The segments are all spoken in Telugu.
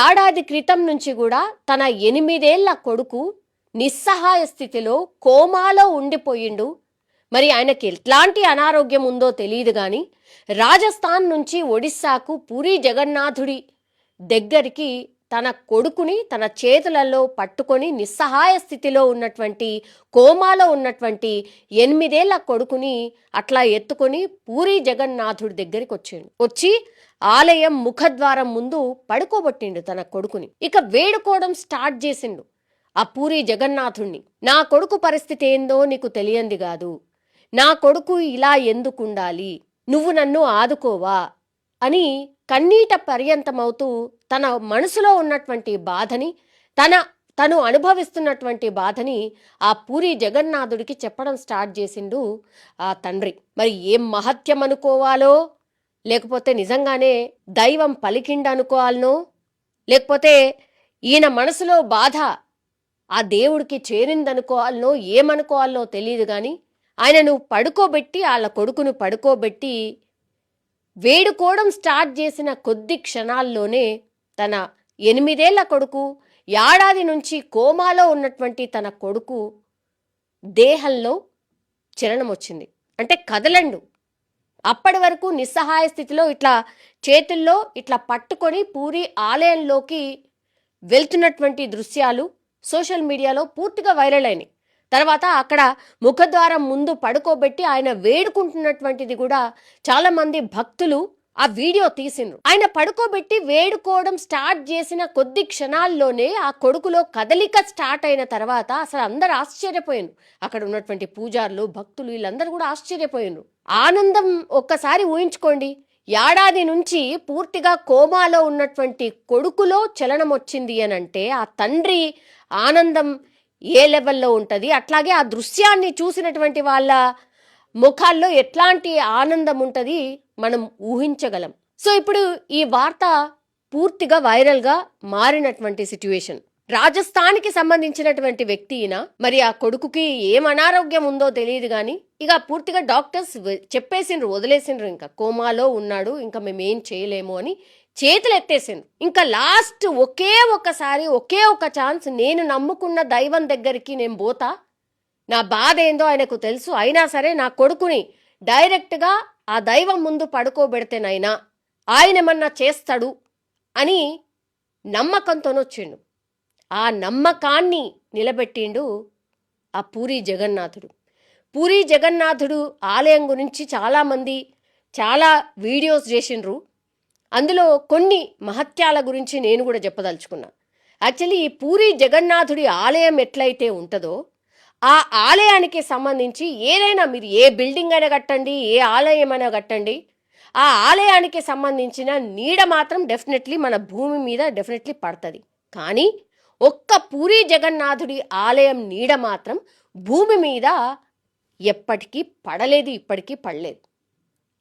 ఏడాది క్రితం నుంచి కూడా తన 8 ఏళ్ల కొడుకు నిస్సహాయ స్థితిలో కోమాలో ఉండిపోయిండు. మరి ఆయనకి ఎట్లాంటి అనారోగ్యం ఉందో తెలియదు గాని రాజస్థాన్ నుంచి ఒడిస్సాకు పూరీ జగన్నాథుడి దగ్గరికి తన కొడుకుని తన చేతులలో పట్టుకొని నిస్సహాయ స్థితిలో ఉన్నటువంటి కోమాలో ఉన్నటువంటి 8 ఏళ్ల కొడుకుని అట్లా ఎత్తుకొని పూరీ జగన్నాథుడి దగ్గరికి వచ్చి ఆలయం ముఖద్వారం ముందు పడుకోబట్టిండు తన కొడుకుని. ఇక వేడుకోవడం స్టార్ట్ చేసిండు ఆ పూరీ జగన్నాథుణ్ణి. నా కొడుకు పరిస్థితి ఏందో నీకు తెలియంది కాదు, నా కొడుకు ఇలా ఎందుకుండాలి, నువ్వు నన్ను ఆదుకోవా అని కన్నీట పర్యంతమవుతూ తన మనసులో ఉన్నటువంటి బాధని తను అనుభవిస్తున్నటువంటి బాధని ఆ పూరీ జగన్నాథుడికి చెప్పడం స్టార్ట్ చేసిండు ఆ తండ్రి. మరి ఏం మహత్యం అనుకోవాలో, లేకపోతే నిజంగానే దైవం పలికిండనుకోవాలనో, లేకపోతే ఈయన మనసులో బాధ ఆ దేవుడికి చేరిందనుకోవాలనో ఏమనుకోవాలనో తెలియదు కానీ ఆయనను పడుకోబెట్టి వాళ్ళ కొడుకును పడుకోబెట్టి వేడుకోవడం స్టార్ట్ చేసిన కొద్ది క్షణాల్లోనే తన 8 ఏళ్ల కొడుకు, ఏడాది నుంచి కోమాలో ఉన్నటువంటి తన కొడుకు దేహంలో చలనం వచ్చింది. అంటే కదలండు. అప్పటి వరకు నిస్సహాయ స్థితిలో ఇట్లా చేతుల్లో ఇట్లా పట్టుకొని పూరి ఆలయంలోకి వెళ్తున్నటువంటి దృశ్యాలు సోషల్ మీడియాలో పూర్తిగా వైరల్ అయినాయి. తర్వాత అక్కడ ముఖద్వారం ముందు పడుకోబెట్టి ఆయన వేడుకుంటున్నటువంటిది కూడా చాలా మంది భక్తులు ఆ వీడియో తీసిండ్రు. ఆయన పడుకోబెట్టి వేడుకోవడం స్టార్ట్ చేసిన కొద్ది క్షణాల్లోనే ఆ కొడుకులో కదలిక స్టార్ట్ అయిన తర్వాత అసలు అందరు ఆశ్చర్యపోయినరు. అక్కడ ఉన్నటువంటి పూజారులు, భక్తులు వీళ్ళందరూ కూడా ఆశ్చర్యపోయినరు. ఆనందం ఒక్కసారి ఊహించుకోండి. ఏడాది నుంచి పూర్తిగా కోమాలో ఉన్నటువంటి కొడుకులో చలనం వచ్చింది అనంటే ఆ తండ్రి ఆనందం ఏ లెవెల్లో ఉంటుంది, అట్లాగే ఆ దృశ్యాన్ని చూసినటువంటి వాళ్ళ ముఖాల్లో ఎట్లాంటి ఆనందం ఉంటుంది మనం ఊహించగలం. సో ఇప్పుడు ఈ వార్త పూర్తిగా వైరల్గా మారినటువంటి సిచ్యువేషన్. రాజస్థాన్కి సంబంధించినటువంటి వ్యక్తి ఈయన. మరి ఆ కొడుకుకి ఏం అనారోగ్యం ఉందో తెలియదు కానీ ఇక పూర్తిగా డాక్టర్స్ చెప్పేసిండ్రు, వదిలేసిండ్రు, ఇంకా కోమాలో ఉన్నాడు, ఇంకా మేమేం చేయలేము అని చేతులు ఎత్తేసిండ్రు. ఇంకా లాస్ట్ ఒకే ఒక ఛాన్స్, నేను నమ్ముకున్న దైవం దగ్గరికి నేను పోతా, నా బాధ ఏందో ఆయనకు తెలుసు, అయినా సరే నా కొడుకుని డైరెక్ట్గా ఆ దైవం ముందు పడుకోబెడితేనైనా ఆయన ఏమన్నా చేస్తాడు అని నమ్మకంతోనొచ్చిండు. ఆ నమ్మకాన్ని నిలబెట్టిండు ఆ పూరీ జగన్నాథుడు. పూరీ జగన్నాథుడు ఆలయం గురించి చాలామంది చాలా వీడియోస్ చేసిండ్రు. అందులో కొన్ని మహత్యాల గురించి నేను కూడా చెప్పదలుచుకున్నా. యాక్చువల్లీ ఈ పూరీ జగన్నాథుడి ఆలయం ఎట్లయితే ఉంటుందో ఆ ఆలయానికి సంబంధించి ఏదైనా మీరు ఏ బిల్డింగ్ అయినా కట్టండి, ఏ ఆలయం అయినా కట్టండి, ఆ ఆలయానికి సంబంధించిన నీడ మాత్రం డెఫినెట్లీ మన భూమి మీద డెఫినెట్లీ పడుతుంది. కానీ ఒక్క పూరీ జగన్నాథుడి ఆలయం నీడ మాత్రం భూమి మీద ఎప్పటికీ పడలేదు, ఇప్పటికీ పడలేదు.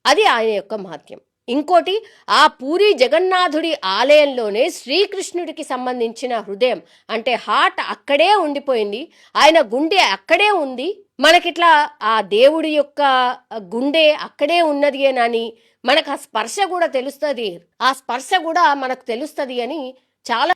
అది ఆయన యొక్క మహత్యం. ఇంకోటి, ఆ పూరీ జగన్నాథుడి ఆలయంలోనే శ్రీకృష్ణుడికి సంబంధించిన హృదయం అంటే హార్ట్ అక్కడే ఉండిపోయింది, ఆయన గుండె అక్కడే ఉంది. మనకిట్లా ఆ దేవుడి యొక్క గుండె అక్కడే ఉన్నది అని మనకు ఆ స్పర్శ కూడా తెలుస్తుంది, ఆ స్పర్శ కూడా మనకు తెలుస్తుంది అని చాలా